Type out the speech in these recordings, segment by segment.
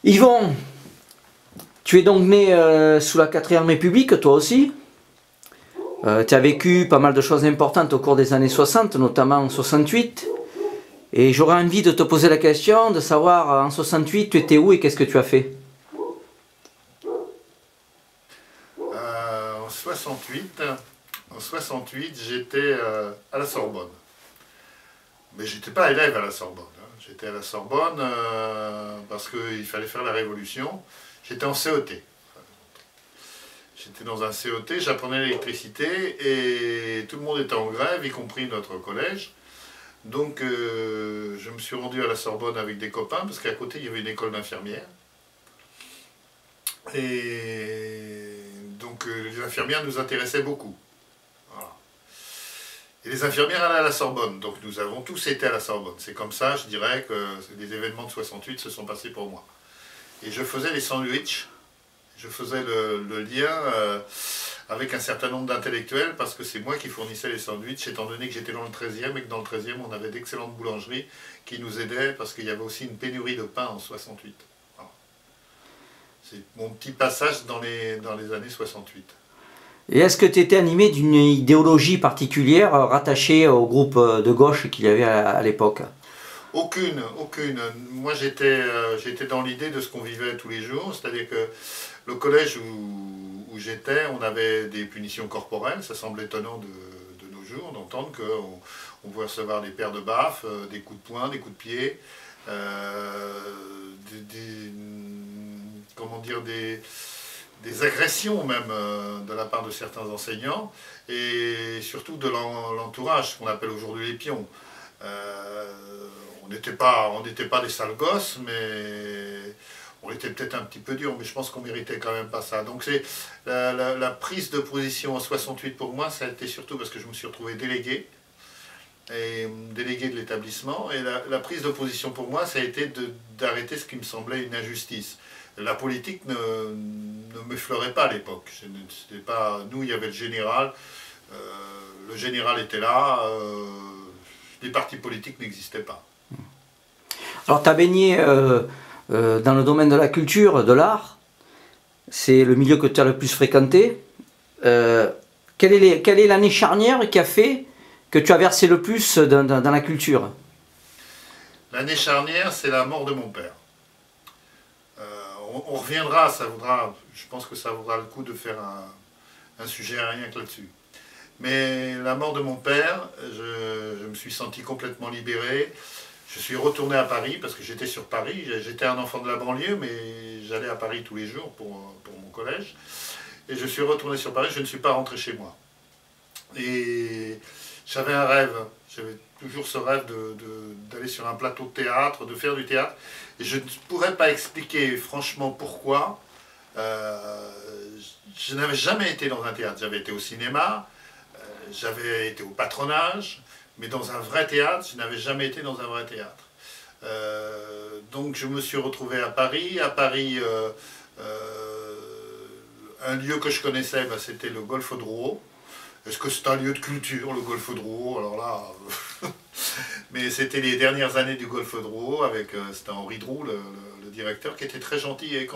Yvon, tu es donc né sous la 4ème République, toi aussi. Tu as vécu pas mal de choses importantes au cours des années 60, notamment en 68. Et j'aurais envie de te poser la question de savoir en 68 tu étais où et qu'est-ce que tu as fait? En 68, j'étais à la Sorbonne. Mais j'étais pas élève à la Sorbonne, hein. J'étais à la Sorbonne parce qu'il fallait faire la révolution. J'étais en CET. J'étais dans un CET, j'apprenais l'électricité et tout le monde était en grève, y compris notre collège. Donc je me suis rendu à la Sorbonne avec des copains parce qu'à côté il y avait une école d'infirmières. Et donc les infirmières nous intéressaient beaucoup. Voilà. Et les infirmières allaient à la Sorbonne, donc nous avons tous été à la Sorbonne. C'est comme ça, je dirais, que les événements de 68 se sont passés pour moi. Et je faisais les sandwichs, je faisais le lien avec un certain nombre d'intellectuels, parce que c'est moi qui fournissais les sandwichs, étant donné que j'étais dans le 13e, et que dans le 13e, on avait d'excellentes boulangeries qui nous aidaient, parce qu'il y avait aussi une pénurie de pain en 68. Voilà. C'est mon petit passage dans les années 68. Et est-ce que tu étais animé d'une idéologie particulière rattachée au groupe de gauche qu'il y avait à l'époque? Aucune, aucune. Moi j'étais dans l'idée de ce qu'on vivait tous les jours, c'est-à-dire que le collège où j'étais, on avait des punitions corporelles, ça semble étonnant de nos jours d'entendre qu'on pouvait recevoir des paires de baffes, des coups de poing, des coups de pied, comment dire, des agressions même de la part de certains enseignants, et surtout de l'entourage, ce qu'on appelle aujourd'hui les pions. On n'était pas des sales gosses, mais on était peut-être un petit peu dur, mais je pense qu'on méritait quand même pas ça. Donc c'est la prise de position en 68 pour moi, ça a été surtout parce que je me suis retrouvé délégué, et délégué de l'établissement, et la prise de position pour moi, ça a été d'arrêter ce qui me semblait une injustice. La politique ne m'effleurait pas à l'époque. Nous, il y avait le général était là, les partis politiques n'existaient pas. Alors tu as baigné dans le domaine de la culture, de l'art, c'est le milieu que tu as le plus fréquenté. Quelle est l'année charnière qui a fait que tu as versé le plus dans la culture? L'année charnière, c'est la mort de mon père. On reviendra, je pense que ça vaudra le coup de faire un sujet rien que là-dessus. Mais la mort de mon père, je me suis senti complètement libéré. Je suis retourné à Paris parce que j'étais sur Paris. J'étais un enfant de la banlieue, mais j'allais à Paris tous les jours pour mon collège. Et je suis retourné sur Paris, je ne suis pas rentré chez moi. Et j'avais un rêve, j'avais toujours ce rêve d'aller sur un plateau de théâtre, de faire du théâtre. Et je ne pourrais pas expliquer franchement pourquoi. Je n'avais jamais été dans un théâtre. J'avais été au cinéma, j'avais été au patronage, mais dans un vrai théâtre, je n'avais jamais été dans un vrai théâtre. Donc je me suis retrouvé à Paris. À Paris, un lieu que je connaissais, bah, c'était le Golfe Drouot. Est-ce que c'est un lieu de culture, le Golfe Drouot? Alors là, mais c'était les dernières années du Golfe Drouot, c'était Henri Droux, le directeur, qui était très gentil. Et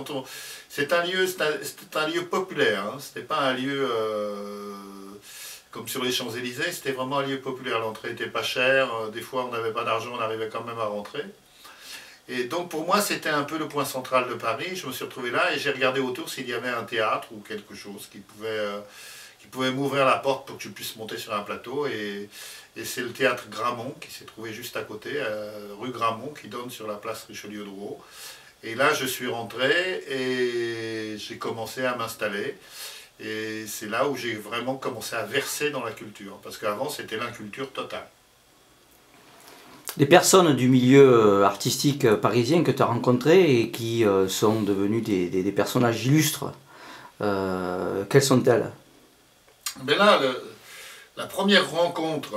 c'est un lieu populaire, hein. C'était pas un lieu comme sur les Champs-Élysées, c'était vraiment un lieu populaire. L'entrée était pas chère, des fois on n'avait pas d'argent, on arrivait quand même à rentrer. Et donc pour moi c'était un peu le point central de Paris. Je me suis retrouvé là et j'ai regardé autour s'il y avait un théâtre ou quelque chose qui pouvait m'ouvrir la porte pour que je puisse monter sur un plateau. Et c'est le théâtre Grammont qui s'est trouvé juste à côté, rue Grammont, qui donne sur la place Richelieu-Drouot. Et là je suis rentré et j'ai commencé à m'installer. Et c'est là où j'ai vraiment commencé à verser dans la culture, parce qu'avant c'était l'inculture totale. Les personnes du milieu artistique parisien que tu as rencontrées et qui sont devenues des personnages illustres, quelles sont-elles? Mais là, la première rencontre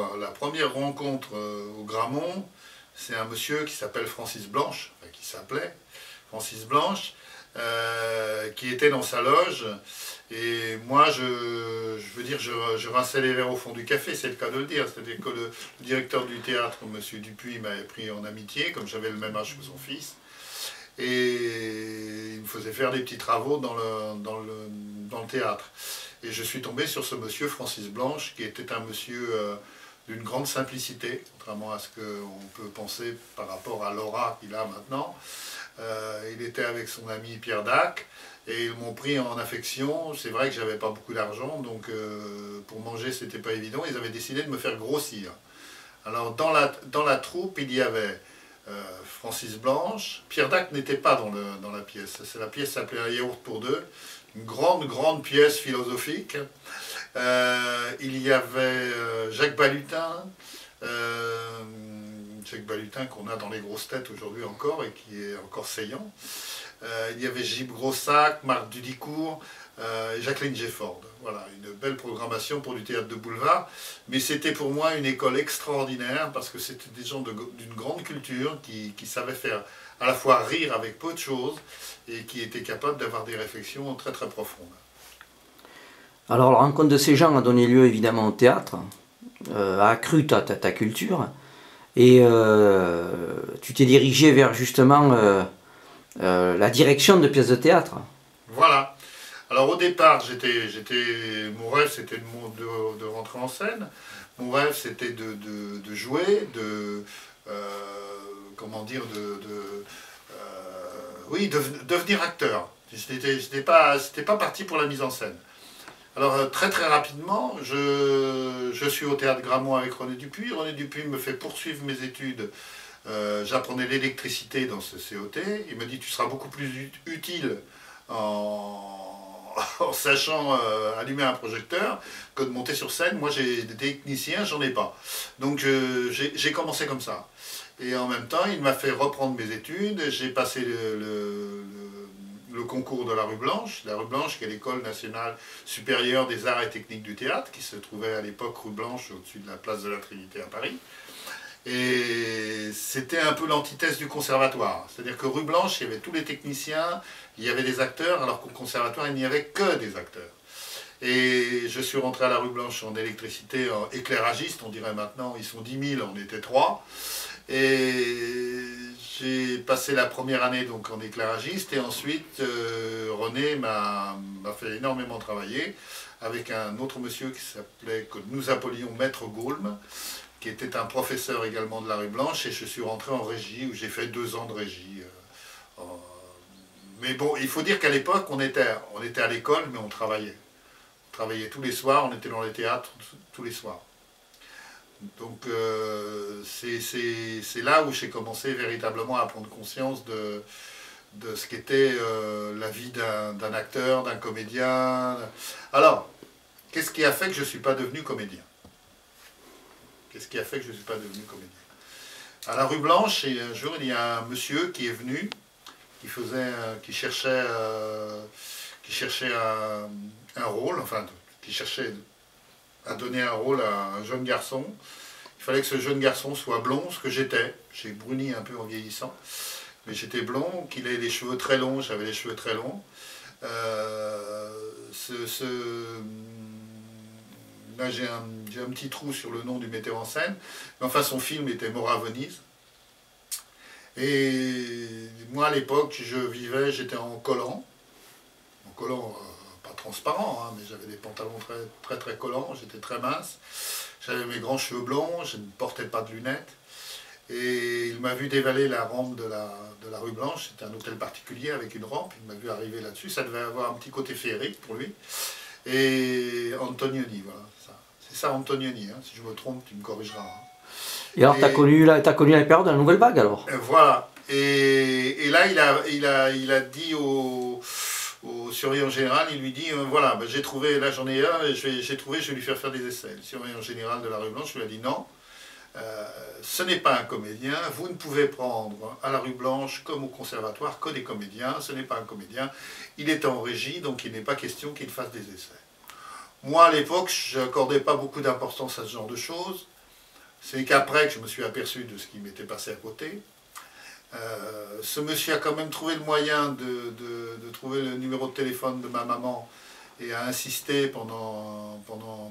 au Grammont, c'est un monsieur qui s'appelle Francis Blanche, enfin, qui s'appelait Francis Blanche, qui était dans sa loge. Et moi, je veux dire, je rinçais les verres au fond du café, c'est le cas de le dire. C'est-à-dire que le directeur du théâtre, M. Dupuis, m'avait pris en amitié, comme j'avais le même âge que son fils. et il me faisait faire des petits travaux dans le théâtre. Et je suis tombé sur ce monsieur Francis Blanche, qui était un monsieur d'une grande simplicité, contrairement à ce qu'on peut penser par rapport à l'aura qu'il a maintenant. Il était avec son ami Pierre Dac, et ils m'ont pris en affection. C'est vrai que j'avais pas beaucoup d'argent, donc pour manger c'était pas évident. Ils avaient décidé de me faire grossir. Alors dans la troupe, il y avait Francis Blanche. Pierre Dac n'était pas dans la pièce. La pièce s'appelait Un yaourt pour deux. Une grande pièce philosophique. Il y avait Jacques Balutin. Jacques Balutin qu'on a dans les grosses têtes aujourd'hui encore et qui est encore saillant. Il y avait Gilles Grossac, Marc Dudicourt, et Jacqueline Jefford. Voilà, une belle programmation pour du théâtre de boulevard. Mais c'était pour moi une école extraordinaire parce que c'était des gens d'une grande culture qui savaient faire à la fois rire avec peu de choses et qui étaient capables d'avoir des réflexions très très profondes. Alors la rencontre de ces gens a donné lieu évidemment au théâtre, a accru ta culture, et tu t'es dirigé vers justement la direction de pièces de théâtre. Voilà. Alors au départ, mon rêve c'était de rentrer en scène. Mon rêve c'était de jouer, comment dire, oui, devenir acteur. C'était pas parti pour la mise en scène. Alors très très rapidement, je suis au théâtre Grammont avec René Dupuis. René Dupuis me fait poursuivre mes études. J'apprenais l'électricité dans ce COT. Il me dit tu seras beaucoup plus utile en sachant allumer un projecteur que de monter sur scène. Moi j'ai des techniciens, j'en ai pas. Donc j'ai commencé comme ça. Et en même temps, il m'a fait reprendre mes études. J'ai passé le concours de la Rue Blanche qui est l'École nationale supérieure des arts et techniques du théâtre, qui se trouvait à l'époque rue Blanche, au-dessus de la place de la Trinité à Paris. Et c'était un peu l'antithèse du conservatoire. C'est-à-dire que rue Blanche, il y avait tous les techniciens, il y avait des acteurs, alors qu'au conservatoire, il n'y avait que des acteurs. Et je suis rentré à la Rue Blanche en électricité, en éclairagiste, on dirait maintenant, ils sont 10 000, on était 3. Et j'ai passé la première année donc en éclairagiste, et ensuite René m'a fait énormément travailler avec un autre monsieur que nous appelions Maître Gaulme, qui était un professeur également de la Rue Blanche, et je suis rentré en régie, où j'ai fait 2 ans de régie. Mais bon, il faut dire qu'à l'époque, on était à l'école, mais on travaillait. On travaillait tous les soirs, on était dans les théâtres tous les soirs. Donc c'est là où j'ai commencé véritablement à prendre conscience de ce qu'était la vie d'un acteur, d'un comédien. Alors, qu'est-ce qui a fait que je ne suis pas devenu comédien? Qu'est-ce qui a fait que je ne suis pas devenu comédien? À la Rue Blanche, et un jour, il y a un monsieur qui est venu, qui cherchait un rôle, enfin, qui cherchait à donner un rôle à un jeune garçon. Il fallait que ce jeune garçon soit blond, ce que j'étais. J'ai bruni un peu en vieillissant, mais j'étais blond, qu'il ait les cheveux très longs, j'avais les cheveux très longs. Là, j'ai un petit trou sur le nom du metteur en scène. Mais enfin, son film était Mort à Venise. Et moi, à l'époque, j'étais en collant. En collant, pas transparent, hein, mais j'avais des pantalons très collants. J'étais très mince. J'avais mes grands cheveux blonds. Je ne portais pas de lunettes. Et il m'a vu dévaler la rampe de la Rue Blanche. C'était un hôtel particulier avec une rampe. Il m'a vu arriver là-dessus. Ça devait avoir un petit côté féerique pour lui. Et Antonioni, voilà. C'est ça Antonioni, hein. Si je me trompe, tu me corrigeras. Hein. Et alors, tu as connu la période de la Nouvelle Vague, alors? Voilà. Et là, il a dit au surveillant général, il lui dit, voilà, ben, j'ai trouvé, là j'en ai un, j'ai trouvé, je vais lui faire des essais. Le surveillant général de la Rue Blanche lui a dit, non, ce n'est pas un comédien, vous ne pouvez prendre à la Rue Blanche, comme au conservatoire, que des comédiens, ce n'est pas un comédien, il est en régie, donc il n'est pas question qu'il fasse des essais. Moi, à l'époque, je n'accordais pas beaucoup d'importance à ce genre de choses. C'est qu'après que je me suis aperçu de ce qui m'était passé à côté. Ce monsieur a quand même trouvé le moyen de trouver le numéro de téléphone de ma maman et a insisté pendant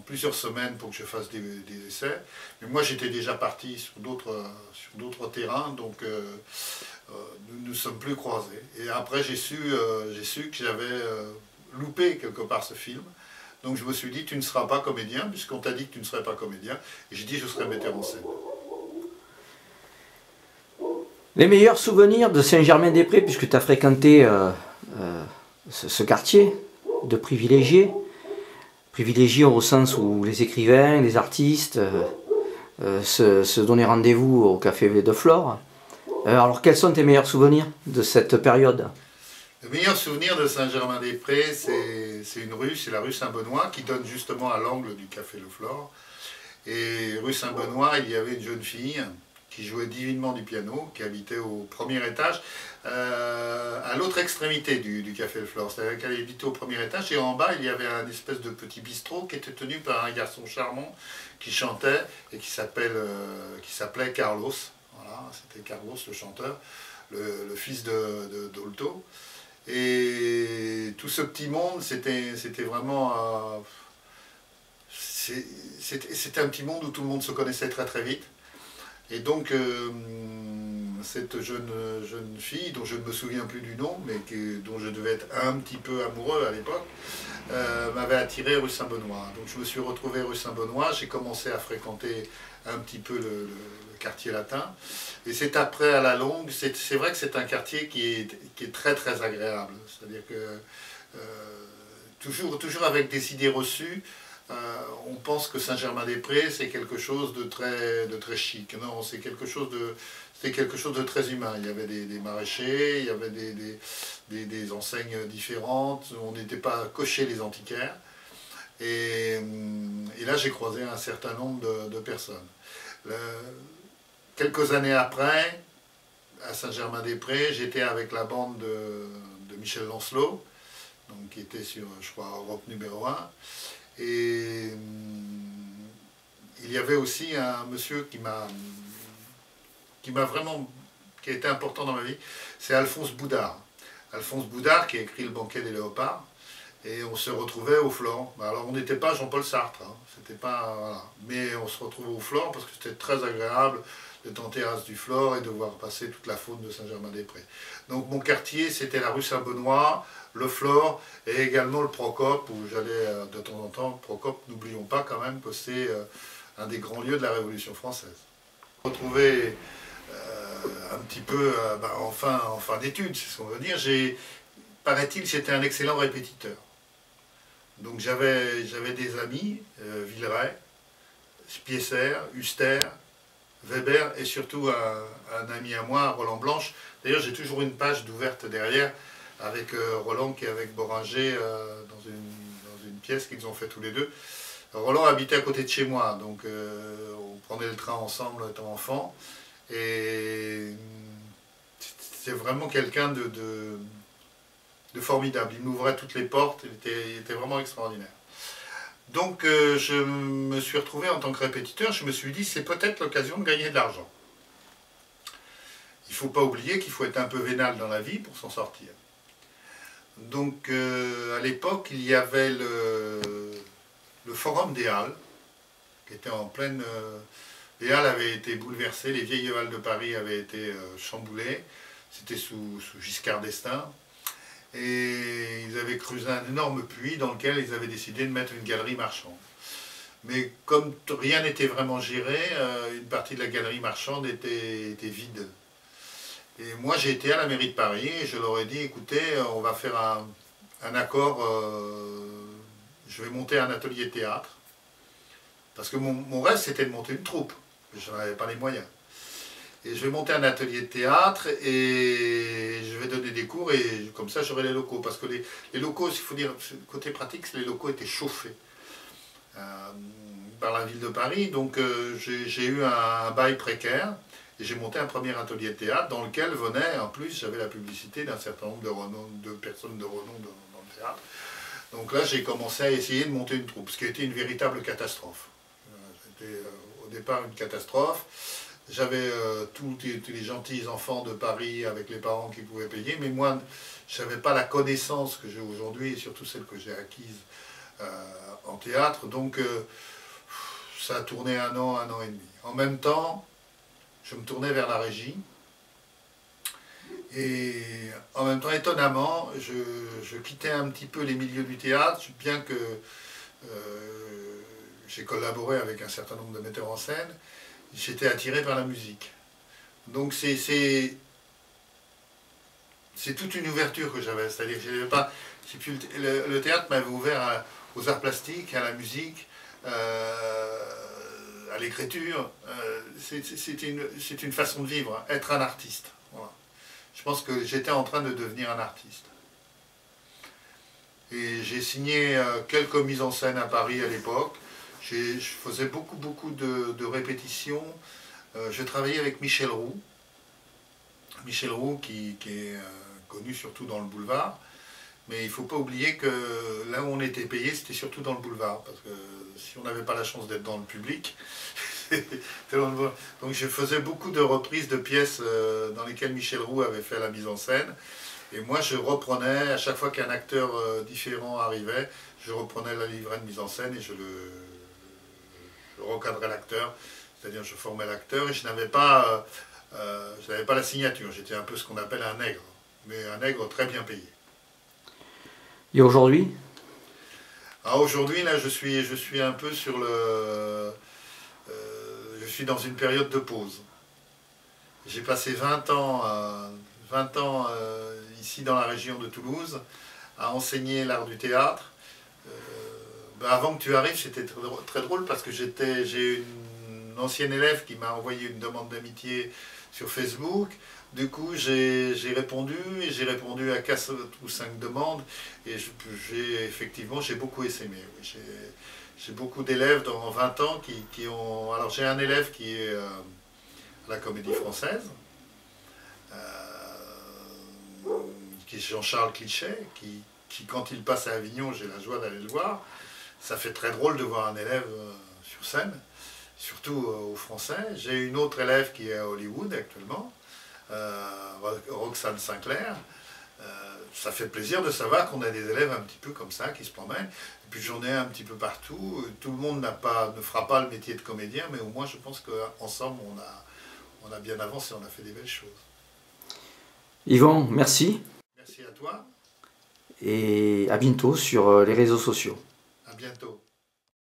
plusieurs semaines pour que je fasse des essais. Mais moi, j'étais déjà parti sur d'autres terrains, donc nous ne nous sommes plus croisés. Et après, j'ai su que j'avais loupé quelque part ce film. Donc je me suis dit, tu ne seras pas comédien, puisqu'on t'a dit que tu ne serais pas comédien. Et j'ai dit, je serai metteur en scène. Les meilleurs souvenirs de Saint-Germain-des-Prés, puisque tu as fréquenté ce quartier de privilégiés, privilégiés au sens où les écrivains, les artistes se donnaient rendez-vous au Café de Flore. Alors quels sont tes meilleurs souvenirs de cette période? Le meilleur souvenir de Saint-Germain-des-Prés, c'est une rue, c'est la rue Saint-Benoît, qui donne justement à l'angle du Café Le Flore. Et rue Saint-Benoît, il y avait une jeune fille qui jouait divinement du piano, qui habitait au premier étage, à l'autre extrémité du Café Le Flore. C'est-à-dire qu'elle habitait au premier étage, et en bas, il y avait un espèce de petit bistrot qui était tenu par un garçon charmant qui chantait et qui s'appelait Carlos. Voilà, c'était Carlos, le chanteur, le fils de Dolto. Et tout ce petit monde, c'était vraiment... c'était un petit monde où tout le monde se connaissait très très vite. Et donc, cette jeune fille, dont je ne me souviens plus du nom, mais dont je devais être un petit peu amoureux à l'époque, m'avait attiré rue Saint-Benoît. Donc je me suis retrouvé rue Saint-Benoît, j'ai commencé à fréquenter un petit peu le quartier latin. Et c'est après, à la longue, c'est vrai que c'est un quartier qui est très très agréable. C'est-à-dire que, toujours avec des idées reçues, on pense que Saint-Germain-des-Prés, c'est quelque chose de très chic. Non, c'était quelque chose de très humain. Il y avait des maraîchers, il y avait des enseignes différentes, on n'était pas cochés les antiquaires. Et là, j'ai croisé un certain nombre de personnes. Quelques années après, à Saint-Germain-des-Prés, j'étais avec la bande de Michel Lancelot, donc, qui était sur, je crois, Europe numéro 1. Et il y avait aussi un monsieur qui a été important dans ma vie, c'est Alphonse Boudard. Alphonse Boudard qui a écrit Le Banquet des Léopards, et on se retrouvait au Flore. Alors on n'était pas Jean-Paul Sartre, hein, c'était pas, voilà. Mais on se retrouvait au Flore parce que c'était très agréable d'être en terrasse du Flore et de voir passer toute la faune de Saint-Germain-des-Prés. Donc mon quartier, c'était la rue Saint-Benoît, le Flore et également le Procope, où j'allais de temps en temps. Procope, n'oublions pas quand même que c'est un des grands lieux de la Révolution française. Retrouver un petit peu en fin d'études, c'est ce qu'on veut dire. Paraît-il, j'étais un excellent répétiteur. Donc j'avais des amis, Villeray, Spiesser, Huster, Weber et surtout un ami à moi, Roland Blanche. D'ailleurs, j'ai toujours une page d'ouverte derrière avec Roland qui est avec Boringer dans une pièce qu'ils ont fait tous les deux. Roland habitait à côté de chez moi, donc on prenait le train ensemble étant enfant. Et c'est vraiment quelqu'un de formidable. Il m'ouvrait toutes les portes, il était vraiment extraordinaire. Donc je me suis retrouvé en tant que répétiteur, je me suis dit c'est peut-être l'occasion de gagner de l'argent. Il ne faut pas oublier qu'il faut être un peu vénal dans la vie pour s'en sortir. Donc à l'époque il y avait le Forum des Halles, qui était en pleine... les Halles avaient été bouleversées, les vieilles halles de Paris avaient été chamboulées, c'était sous Giscard d'Estaing. Et ils avaient creusé un énorme puits dans lequel ils avaient décidé de mettre une galerie marchande. Mais comme rien n'était vraiment géré, une partie de la galerie marchande était vide. Et moi j'ai été à la mairie de Paris et je leur ai dit, écoutez, on va faire un accord, je vais monter un atelier de théâtre. Parce que mon rêve c'était de monter une troupe, mais je n'en avais pas les moyens. Et je vais monter un atelier de théâtre et je vais donner des cours et comme ça j'aurai les locaux. Parce que les locaux, il faut dire, côté pratique, les locaux étaient chauffés par la ville de Paris. Donc j'ai eu un bail précaire et j'ai monté un premier atelier de théâtre dans lequel venait, en plus j'avais la publicité d'un certain nombre de personnes de renom dans le théâtre. Donc là j'ai commencé à essayer de monter une troupe, ce qui a été une véritable catastrophe. C'était au départ une catastrophe. J'avais tous les gentils enfants de Paris avec les parents qui pouvaient payer, mais moi, je n'avais pas la connaissance que j'ai aujourd'hui, et surtout celle que j'ai acquise en théâtre. Donc, ça a tourné un an et demi. En même temps, je me tournais vers la régie, Et en même temps, étonnamment, je quittais un petit peu les milieux du théâtre, bien que j'ai collaboré avec un certain nombre de metteurs en scène, j'étais attiré par la musique. Donc c'est toute une ouverture que j'avais, c'est-à-dire que j'avais pas, le théâtre m'avait ouvert aux arts plastiques, à la musique, à l'écriture. C'est une façon de vivre, hein, être un artiste. Voilà. Je pense que j'étais en train de devenir un artiste. Et j'ai signé quelques mises en scène à Paris à l'époque. Je faisais beaucoup de répétitions. Je travaillais avec Michel Roux. Michel Roux qui est connu surtout dans le boulevard. Mais il ne faut pas oublier que là où on était payé, c'était surtout dans le boulevard. Parce que si on n'avait pas la chance d'être dans le public, donc je faisais beaucoup de reprises de pièces dans lesquelles Michel Roux avait fait la mise en scène. Et moi je reprenais, à chaque fois qu'un acteur différent arrivait, je reprenais la livrée de mise en scène et je recadrais l'acteur. C'est-à-dire je formais l'acteur et je n'avais pas la signature. J'étais un peu ce qu'on appelle un nègre. Mais un nègre très bien payé. Et aujourd'hui? Aujourd'hui, là, je suis un peu sur le... je suis dans une période de pause. J'ai passé 20 ans ici dans la région de Toulouse à enseigner l'art du théâtre. Avant que tu arrives, c'était très drôle parce que j'ai une ancienne élève qui m'a envoyé une demande d'amitié sur Facebook. Du coup, j'ai répondu à 4 ou 5 demandes et effectivement, j'ai beaucoup essaimé. Oui. J'ai beaucoup d'élèves dans 20 ans qui ont... Alors j'ai un élève qui est à la Comédie Française, qui est Jean-Charles Cliché, qui quand il passe à Avignon, j'ai la joie d'aller le voir. Ça fait très drôle de voir un élève sur scène, surtout aux Français. J'ai une autre élève qui est à Hollywood actuellement. Roxane Sinclair, ça fait plaisir de savoir qu'on a des élèves un petit peu comme ça qui se promènent. Et puis j'en ai un petit peu partout. Tout le monde ne fera pas le métier de comédien, mais au moins je pense qu'ensemble on a bien avancé, on a fait des belles choses. Yvan, merci. Merci à toi. Et à bientôt sur les réseaux sociaux. À bientôt.